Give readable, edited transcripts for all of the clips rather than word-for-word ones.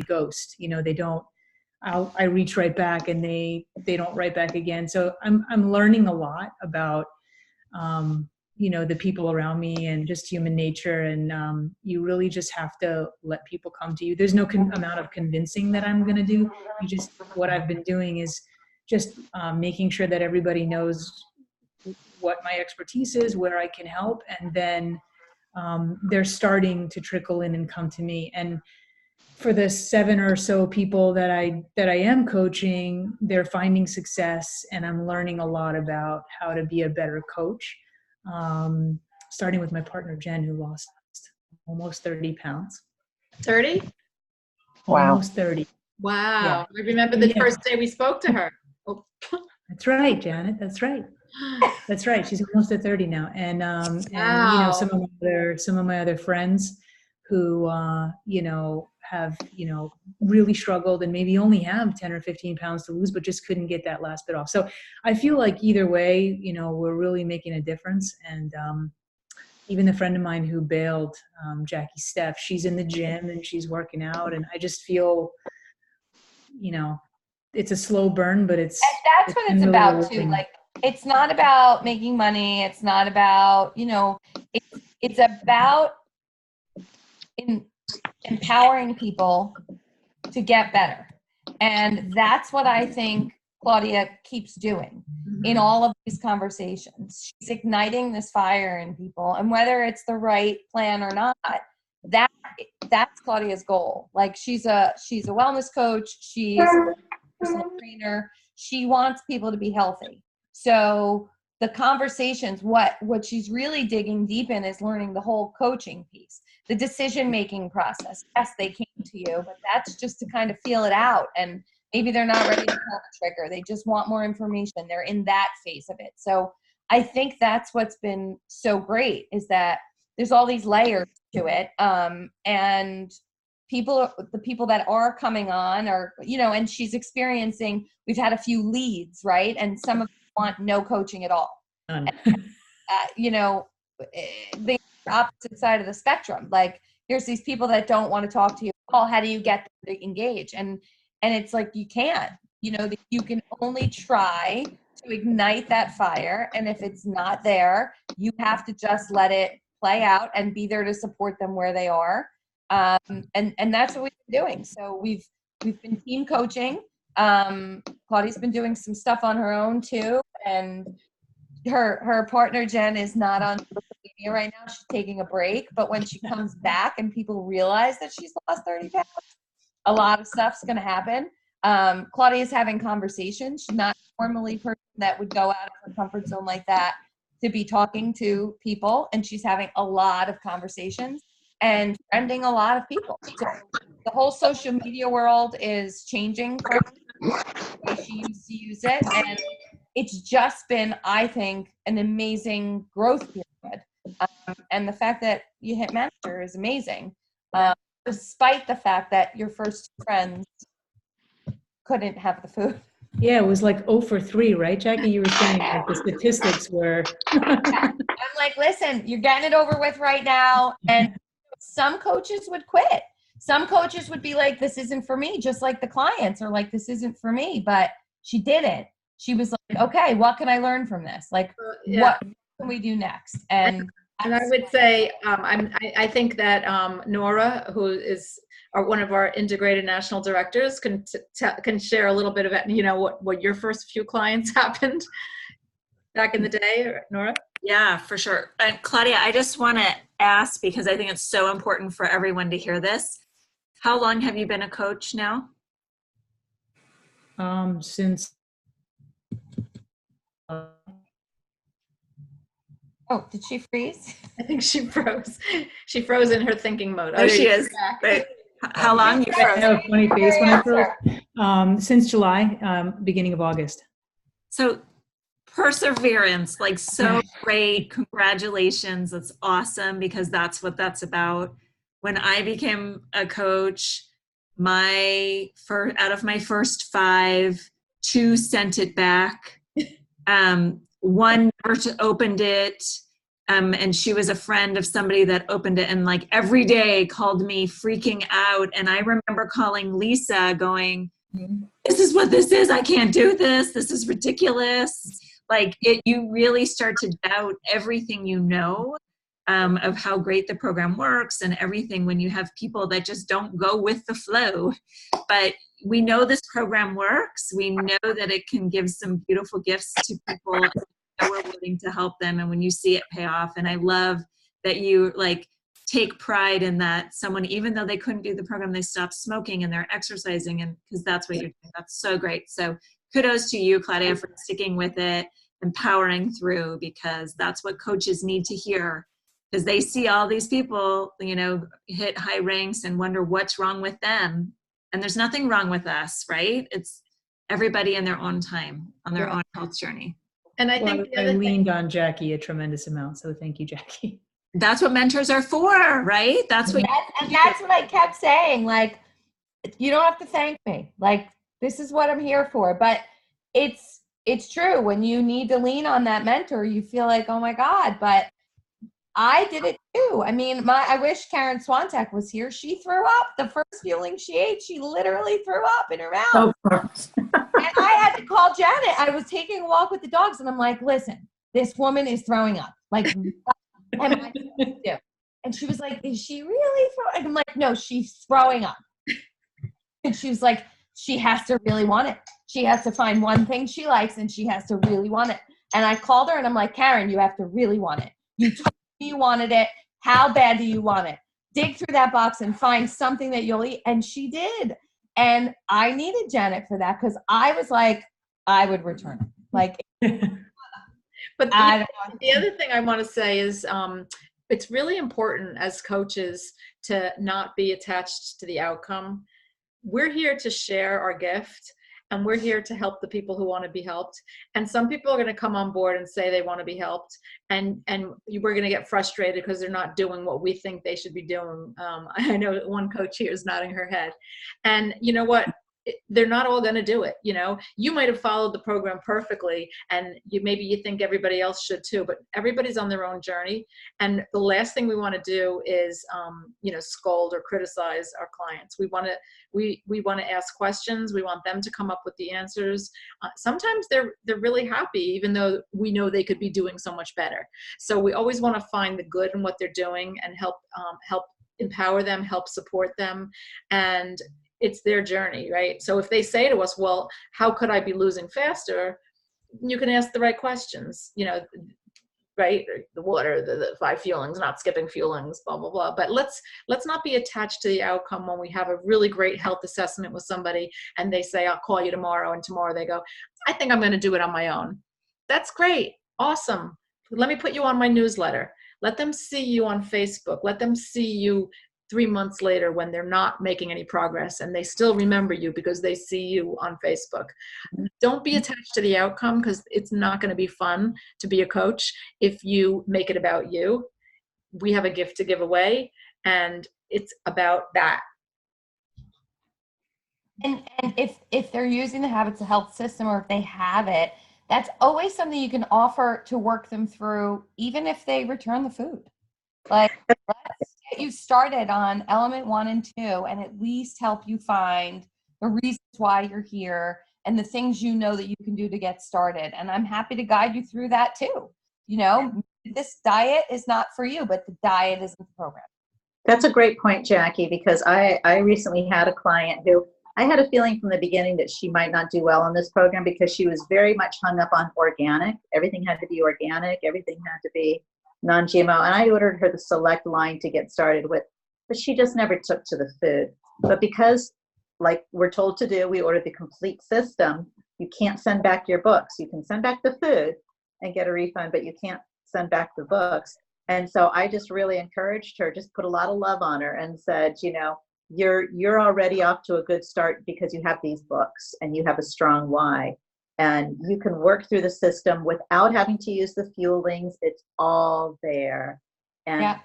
ghost. They don't. I reach right back, and they don't write back again. So I'm learning a lot about the people around me and just human nature. And you really just have to let people come to you. There's no amount of convincing that I'm going to do. What I've been doing is just making sure that everybody knows what my expertise is, where I can help, and then they're starting to trickle in and come to me. And for the 7 or so people that I am coaching, they're finding success, and I'm learning a lot about how to be a better coach. Starting with my partner Jen, who lost almost 30 pounds. 30? Wow. Almost 30. Wow. Yeah. I remember the first day we spoke to her. Oh. That's right, Janet. That's right. That's right. She's almost at 30 now. And Wow. some of my other friends who have really struggled and maybe only have 10 or 15 pounds to lose, but just couldn't get that last bit off. So I feel like either way, we're really making a difference. And even a friend of mine who bailed, Jackie Steff, she's in the gym and she's working out, and I just feel, it's a slow burn, but that's what it's really about too. Like, it's not about making money. It's not about, it's about empowering people to get better. And that's what I think Claudia keeps doing in all of these conversations. She's igniting this fire in people, and whether it's the right plan or not, that's Claudia's goal. Like, she's a wellness coach. She's a personal trainer. She wants people to be healthy. So the conversations, what she's really digging deep in is learning the whole coaching piece, the decision-making process. Yes, they came to you, but that's just to kind of feel it out. And maybe they're not ready to pull the trigger. They just want more information. They're in that phase of it. So I think that's what's been so great, is that there's all these layers to it. And the people that are coming on are, and she's experiencing, we've had a few leads, right? And some of them want no coaching at all. And, the opposite side of the spectrum. Like, here's these people that don't want to talk to you at all. How do you get them to engage? And it's like, you can't, you can only try to ignite that fire. And if it's not there, you have to just let it play out and be there to support them where they are. And that's what we've been doing. So we've been team coaching. Claudia's been doing some stuff on her own too. And her partner, Jen, is not on social media right now. She's taking a break. But when she comes back and people realize that she's lost 30 pounds, a lot of stuff's going to happen. Claudia's having conversations. She's not normally a person that would go out of her comfort zone like that to be talking to people. And she's having a lot of conversations and friending a lot of people. So the whole social media world is changing from the way she used to use it. And it's just been, I think, an amazing growth period. And the fact that you hit master is amazing. Despite the fact that your first friends couldn't have the food. Yeah, it was like 0 for 3, right, Jackie? You were saying like the statistics were. I'm like, listen, you're getting it over with right now. And some coaches would quit. Some coaches would be like, this isn't for me, just like the clients are like, this isn't for me. But she didn't. She was like, okay, what can I learn from this? Like, what can we do next? And I would say, I think that Nora, who is one of our integrated national directors, can share a little bit about, what your first few clients happened back in the day, Nora? Yeah, for sure. And Claudia, I just want to ask, because I think it's so important for everyone to hear this. How long have you been a coach now? Since. Oh, did she freeze? I think she froze. She froze in her thinking mode. Oh, she is. But how long you froze? I have a funny face when I froze. Since July, beginning of August. So perseverance, like, so great. Congratulations. That's awesome, because that's what that's about. When I became a coach, out of my first 5, 2 sent it back. One never opened it. And she was a friend of somebody that opened it and like every day called me freaking out. And I remember calling Lisa going, this is what this is. I can't do this. This is ridiculous. Like you really start to doubt everything you know of how great the program works and everything when you have people that just don't go with the flow. But we know this program works. We know that it can give some beautiful gifts to people. We're willing to help them, and when you see it pay off, and I love that you like take pride in that someone, even though they couldn't do the program, they stopped smoking and they're exercising, and because that's what you're doing. That's so great. So kudos to you, Claudia, for sticking with it and powering through, because that's what coaches need to hear, because they see all these people, you know, hit high ranks and wonder what's wrong with them, and there's nothing wrong with us, right? It's everybody in their own time on their own health journey. And I think I leaned on Jackie a tremendous amount, so thank you, Jackie. That's what mentors are for, right? That's what. And that's what I kept saying. Like, you don't have to thank me. Like, this is what I'm here for. But it's true. When you need to lean on that mentor, you feel like, oh my God. But I did it too. I mean, I wish Karen Swantek was here. She threw up the first fueling she ate. She literally threw up in her mouth. And I had to call Janet. I was taking a walk with the dogs, and I'm like, listen, this woman is throwing up. Like, what am I supposed to do? And she was like, is she really throwing? And I'm like, no, she's throwing up. And she was like, she has to really want it. She has to find one thing she likes, and she has to really want it. And I called her, and I'm like, Karen, you have to really want it. You told me you wanted it. How bad do you want it? Dig through that box and find something that you'll eat. And she did. And I needed Janet for that, because I was like, I would return it. Like, But the other thing I want to say is it's really important as coaches to not be attached to the outcome. We're here to share our gift, and we're here to help the people who want to be helped. And some people are going to come on board and say they want to be helped, and we're going to get frustrated because they're not doing what we think they should be doing. I know one coach here is nodding her head. And you know what? They're not all going to do it. You know, you might have followed the program perfectly, and maybe you think everybody else should too, but everybody's on their own journey. And the last thing we want to do is, you know, scold or criticize our clients. We want to ask questions. We want them to come up with the answers. Sometimes they're really happy, even though we know they could be doing so much better. So we always want to find the good in what they're doing and help empower them, help support them. And it's their journey, right? So if they say to us, well, how could I be losing faster? You can ask the right questions, you know, right? The water, the 5 fuelings, not skipping fuelings, blah, blah, blah. But let's not be attached to the outcome when we have a really great health assessment with somebody and they say, I'll call you tomorrow. And tomorrow they go, I think I'm going to do it on my own. That's great. Awesome. Let me put you on my newsletter. Let them see you on Facebook. Let them see you 3 months later when they're not making any progress and they still remember you because they see you on Facebook. Don't be attached to the outcome, because it's not going to be fun to be a coach if you make it about you. We have a gift to give away, and it's about that. And if they're using the Habits of Health system, or if they have it, that's always something you can offer to work them through, even if they return the food. Like, let's get you started on element 1 and 2, and at least help you find the reasons why you're here and the things you know that you can do to get started. And I'm happy to guide you through that too. You know, this diet is not for you, but the diet is the program. That's a great point, Jackie, because I recently had a client who I had a feeling from the beginning that she might not do well on this program because she was very much hung up on organic. Everything had to be organic. Everything had to be non-GMO. And I ordered her the select line to get started with, but she just never took to the food. But because, like we're told to do, we ordered the complete system. You can't send back your books. You can send back the food and get a refund, but you can't send back the books. And so I just really encouraged her, just put a lot of love on her and said, you know, you're already off to a good start because you have these books and you have a strong why. And you can work through the system without having to use the fuelings. It's all there. And, yeah.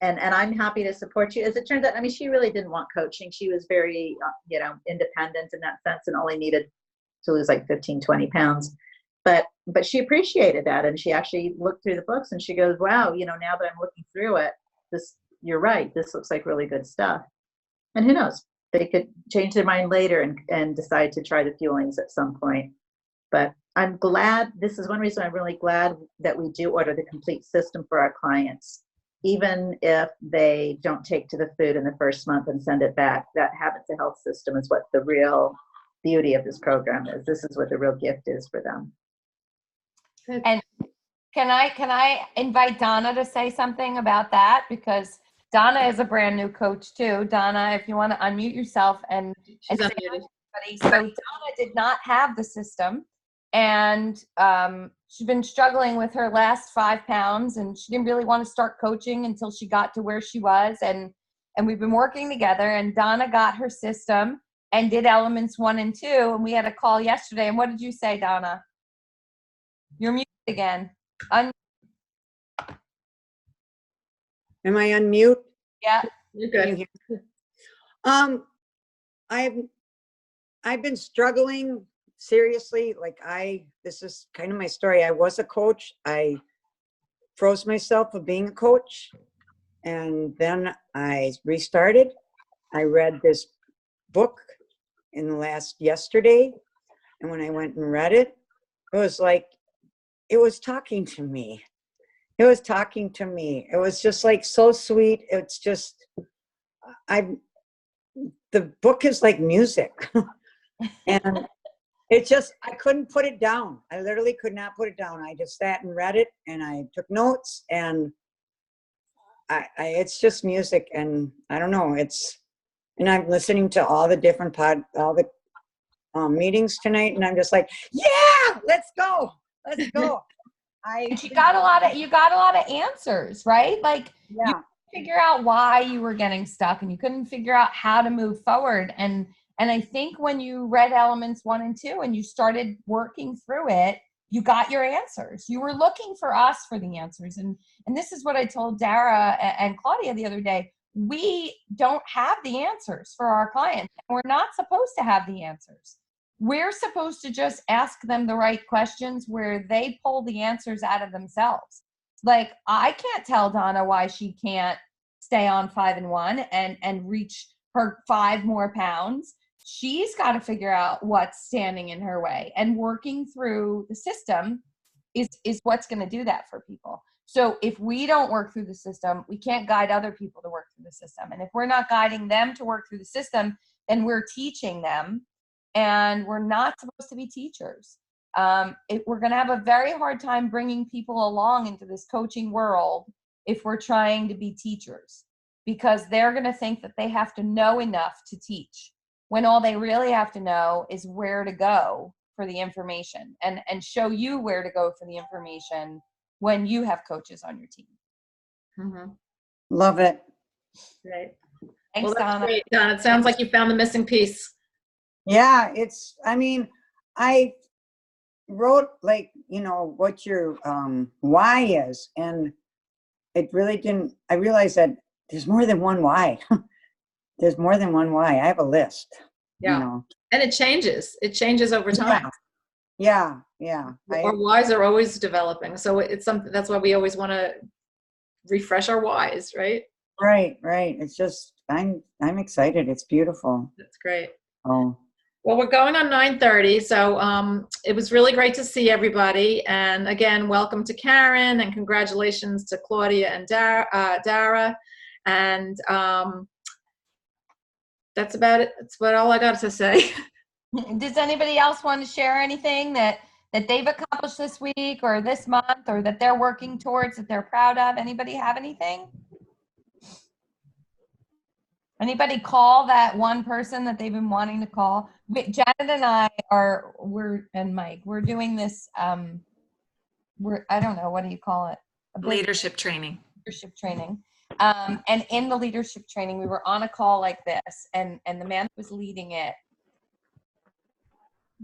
and I'm happy to support you. As it turns out, I mean, she really didn't want coaching. She was very, you know, independent in that sense and only needed to lose like 15, 20 pounds. but she appreciated that, and she actually looked through the books and she goes, wow, now that I'm looking through it, you're right, this looks like really good stuff. And who knows, they could change their mind later and decide to try the fuelings at some point. But I'm glad, this is one reason I'm really glad that we do order the complete system for our clients. Even if they don't take to the food in the first month and send it back, that Habit to Health system is what the real beauty of this program is. This is what the real gift is for them. And can I invite Donna to say something about that? Because Donna is a brand new coach too. Donna, if you want to unmute yourself and She's say unmuted. hi. So Donna did not have the system, and she's been struggling with her last 5 pounds, and she didn't really want to start coaching until she got to where she was. And we've been working together, and Donna got her system and did elements 1 and 2. And we had a call yesterday. And what did you say, Donna? You're muted again. Am I on mute? Yeah. You're Can good. you hear me? I've been struggling seriously. This is kind of my story. I was a coach. I froze myself of being a coach, and then I restarted. I read this book yesterday, and when I went and read it, it was like it was talking to me. It was talking to me. It was just like so sweet. It's just, the book is like music. And it just, I couldn't put it down. I literally could not put it down. I just sat and read it, and I took notes, and it's just music. And I don't know, and I'm listening to all the different meetings tonight, and I'm just like, yeah, let's go. Let's go. And you got a lot of answers, right? Like, yeah. you couldn't figure out why you were getting stuck, and you couldn't figure out how to move forward. And I think when you read elements 1 and 2 and you started working through it, you got your answers. You were looking for us for the answers. And this is what I told Dara and Claudia the other day. We don't have the answers for our clients. We're not supposed to have the answers. We're supposed to just ask them the right questions where they pull the answers out of themselves. Like, I can't tell Donna why she can't stay on 5 and 1 and reach her 5 more pounds. She's got to figure out what's standing in her way, and working through the system is what's going to do that for people. So if we don't work through the system, we can't guide other people to work through the system. And if we're not guiding them to work through the system, then we're teaching them. And we're not supposed to be teachers. We're going to have a very hard time bringing people along into this coaching world if we're trying to be teachers, because they're going to think that they have to know enough to teach, when all they really have to know is where to go for the information, and show you where to go for the information when you have coaches on your team. Mm-hmm. Love it. Great. Thanks, Well, that's Donna. great, Donna. It sounds like you found the missing piece. Yeah, I wrote what your why is, and it really didn't, I realized that there's more than one why. There's more than one why. I have a list. Yeah. And it changes over time. Yeah. Our whys are always developing. So it's something, that's why we always want to refresh our whys, right? Right. It's just, I'm excited. It's beautiful. That's great. Oh. Well, we're going on 9:30, so it was really great to see everybody. And again, welcome to Karen, and congratulations to Claudia and Dara. And that's about it. That's about all I got to say. Does anybody else want to share anything that they've accomplished this week or this month, or that they're working towards, that they're proud of? Anybody have anything? Anybody call that one person that they've been wanting to call? Janet and I and Mike, we're doing this, I don't know, what do you call it? Leadership training. Leadership training. And in the leadership training, we were on a call like this, and the man who was leading it,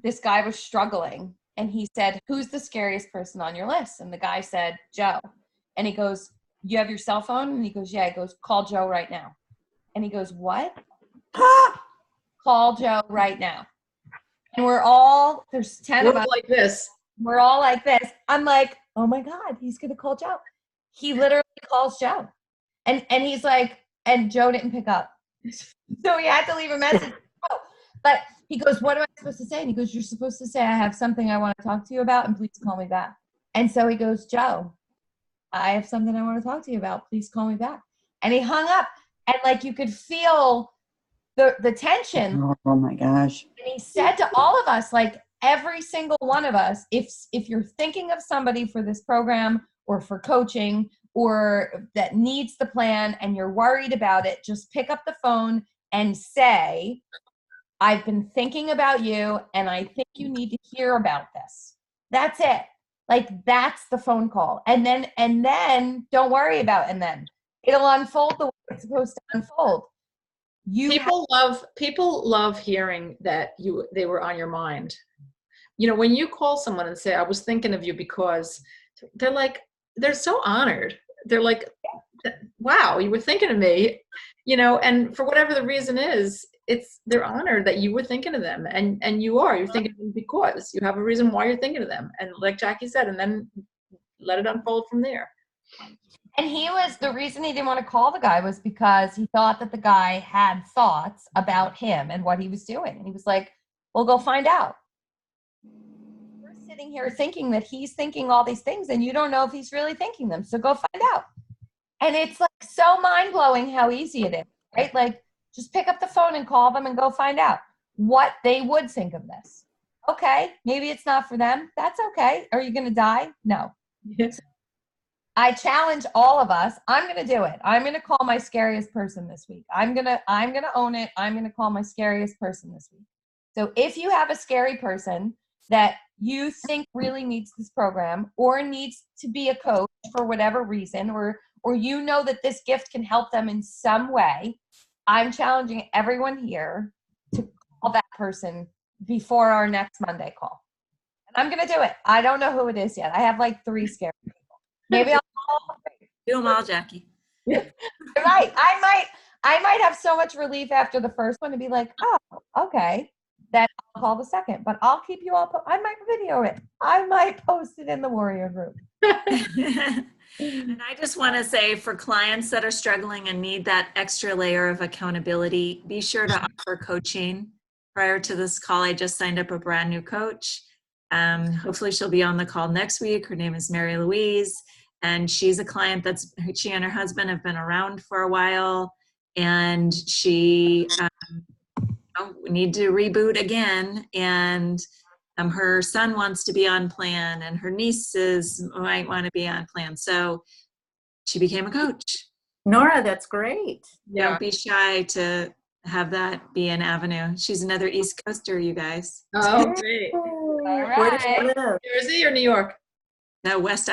this guy was struggling, and he said, "Who's the scariest person on your list?" And the guy said, "Joe." And he goes, "You have your cell phone?" And he goes, "Yeah." He goes, "Call Joe right now." And he goes, "What?" Call Joe right now. And there's 10 of us. Like this. We're all like this. I'm like, oh my God, he's going to call Joe. He literally calls Joe. And he's like, and Joe didn't pick up. So he had to leave a message. But he goes, what am I supposed to say? And he goes, you're supposed to say, I have something I want to talk to you about, and please call me back. And so he goes, Joe, I have something I want to talk to you about. Please call me back. And he hung up. And like you could feel the tension. Oh my gosh. And he said to all of us, like every single one of us, if you're thinking of somebody for this program or for coaching or that needs the plan and you're worried about it, just pick up the phone and say, I've been thinking about you and I think you need to hear about this. That's it. Like that's the phone call. And then don't worry about it. And then it'll unfold the way it's supposed to unfold. People love hearing that they were on your mind. You know, when you call someone and say, I was thinking of you, because they're so honored. They're like, wow, you were thinking of me, you know, and for whatever the reason is, they're honored that you were thinking of them, and you're thinking of them because you have a reason why you're thinking of them. And like Jackie said, and then let it unfold from there. And the reason he didn't want to call the guy was because he thought that the guy had thoughts about him and what he was doing. And he was like, well, go find out. We're sitting here thinking that he's thinking all these things and you don't know if he's really thinking them. So go find out. And it's like so mind blowing how easy it is, right? Like just pick up the phone and call them and go find out what they would think of this. Okay. Maybe it's not for them. That's okay. Are you going to die? No. Yes. I challenge all of us. I'm going to do it. I'm going to call my scariest person this week. I'm going to own it. I'm going to call my scariest person this week. So if you have a scary person that you think really needs this program or needs to be a coach for whatever reason, or you know that this gift can help them in some way, I'm challenging everyone here to call that person before our next Monday call. And I'm going to do it. I don't know who it is yet. I have like 3 scary people. Maybe I'll call. Do them all, Jackie. Right. I might have so much relief after the first one to be like, oh, okay, then I'll call the second. But I'll keep you all. I might video it. I might post it in the Warrior group. And I just want to say, for clients that are struggling and need that extra layer of accountability, be sure to offer coaching. Prior to this call, I just signed up a brand new coach. Hopefully she'll be on the call next week. Her name is Mary Louise. And she's a client she and her husband have been around for a while. And she need to reboot again. And her son wants to be on plan, and her nieces might want to be on plan. So she became a coach. Nora, that's great. Yeah. Don't be shy to have that be an avenue. She's another East Coaster, you guys. Oh, great. Where does she right. live? Jersey or New York? No, West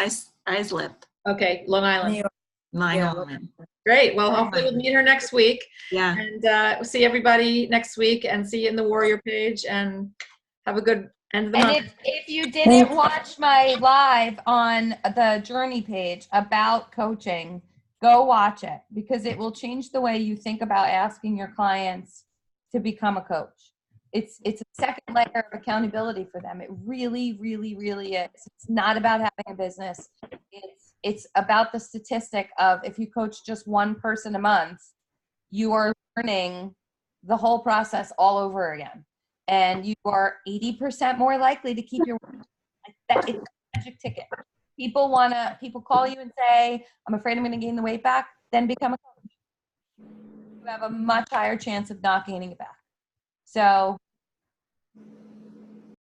Islip, Okay, Long Island. New York. Long Yeah. Island. Great. Well, hopefully we'll meet her next week. Yeah. And we'll see everybody next week and see you in the Warrior page, and have a good end of the month. And if you didn't watch my live on the Journey page about coaching, go watch it, because it will change the way you think about asking your clients to become a coach. It's a second layer of accountability for them. It really, really, really is. It's not about having a business. It's about the statistic of, if you coach just one person a month, you are learning the whole process all over again. And you are 80% more likely to keep your word. It's a magic ticket. People call you and say, I'm afraid I'm going to gain the weight back, then become a coach. You have a much higher chance of not gaining it back. So